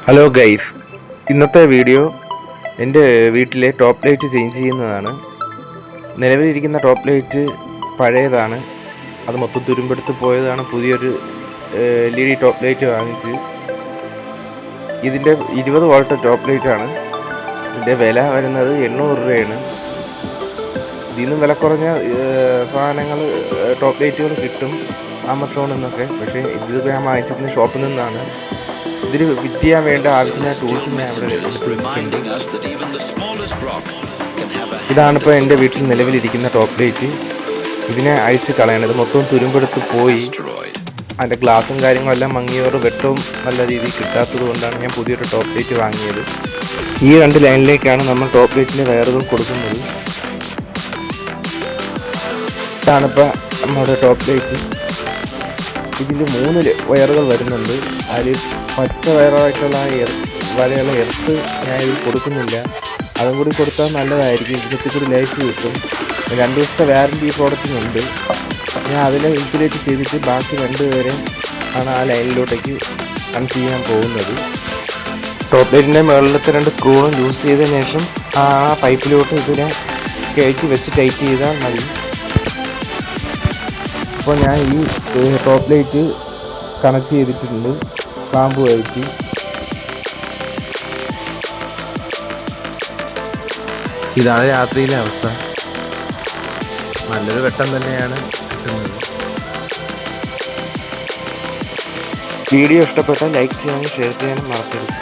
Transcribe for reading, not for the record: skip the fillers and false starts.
Hello guys, ഇന്നത്തെ video എൻ്റെ വീട്ടിലെ ടോപ്പ് ലൈറ്റ് ചേഞ്ച് ചെയ്യുന്നതാണ്. നിലവിലിരിക്കുന്ന ടോപ്പ് ലൈറ്റ് പഴയതാണ്, അത് മൊത്തം തുരുമ്പെടുത്ത് പോയതാണ്. പുതിയൊരു LED ടോപ്പ് ലൈറ്റ് വാങ്ങിച്ച്. ഇതിൻ്റെ 20 വോൾട്ട് ടോപ്പ് ലൈറ്റാണ്. ഇതിൻ്റെ വില വരുന്നത് 800 രൂപയാണ്. ഇതിൽ നിന്ന് വില കുറഞ്ഞ സാധനങ്ങൾ ടോപ്പ് ലൈറ്റുകൾ കിട്ടും ആമസോണിൽ നിന്നൊക്കെ. പക്ഷേ ഇത് ഞാൻ വാങ്ങിച്ചിരുന്ന ഷോപ്പിൽ നിന്നാണ്. ഇതിൽ ഫിറ്റ് ചെയ്യാൻ വേണ്ട ആവശ്യമായ ടൂൾസ് ഞാൻ ഇവിടെ എടുത്ത് വെച്ചിട്ടുണ്ട്. ഇതാണിപ്പോൾ എൻ്റെ വീട്ടിൽ നിലവിലിരിക്കുന്ന ടോപ്പ് ലൈറ്റ്. ഇതിനെ അഴിച്ച് കളയണത് മൊത്തം തുരുമ്പെടുത്ത് പോയി. അതിൻ്റെ ഗ്ലാസും കാര്യങ്ങളെല്ലാം മങ്ങിയവർ വെട്ടവും നല്ല രീതിയിൽ കിട്ടാത്തത് കൊണ്ടാണ് ഞാൻ പുതിയൊരു ടോപ്പ് ലൈറ്റ് വാങ്ങിയത്. ഈ 2 ലൈനിലേക്കാണ് നമ്മൾ ടോപ്പ് ലൈറ്റിൻ്റെ വയറുകൾ കൊടുക്കുന്നത്. ഇതാണിപ്പോൾ നമ്മുടെ ടോപ്പ് ലൈറ്റ്. ഇതിൽ 3 വയറുകൾ വരുന്നുണ്ട്. അതിൽ പച്ച വയറായിട്ടുള്ള വരെയുള്ള എർത്ത് ഞാൻ ഇതിൽ കൊടുക്കുന്നില്ല. അതും കൂടി കൊടുത്താൽ നല്ലതായിരിക്കും. ഇതിനകത്ത് കൂടി ലൈറ്റ് കിട്ടും. 2 ദിവസത്തെ വാറൻറ്റി ഈ പ്രോഡക്റ്റിനുണ്ട്. ഞാൻ അതിനെ ഇൻസുലേറ്റ് ചെയ്തിട്ട് ബാക്കി 2 പേരെ ആണ് ആ ലൈനിലോട്ടേക്ക് കണക്ട് ചെയ്യാൻ പോകുന്നത്. ടോപ്പ് ലൈറ്റിൻ്റെ മുകളിലത്തെ 2 സ്ക്രൂവും യൂസ് ചെയ്തതിന് ശേഷം ആ പൈപ്പിലോട്ട് ഇതിനെ കയറ്റി വെച്ച് ടൈറ്റ് ചെയ്താൽ മതി. അപ്പോൾ ഞാൻ ഈ ടോപ്പ് ലൈറ്റ് കണക്ട് ചെയ്തിട്ടുണ്ട് ക്ലാമ്പ് ആയിട്ട്. ഇതാണ് രാത്രിയിലെ അവസ്ഥ. നല്ലൊരു വെട്ടം തന്നെയാണ് കിട്ടുന്നത്. വീഡിയോ ഇഷ്ടപ്പെട്ടാൽ ലൈക്ക് ചെയ്യാനും ഷെയർ ചെയ്യാനും മറക്കരുത്.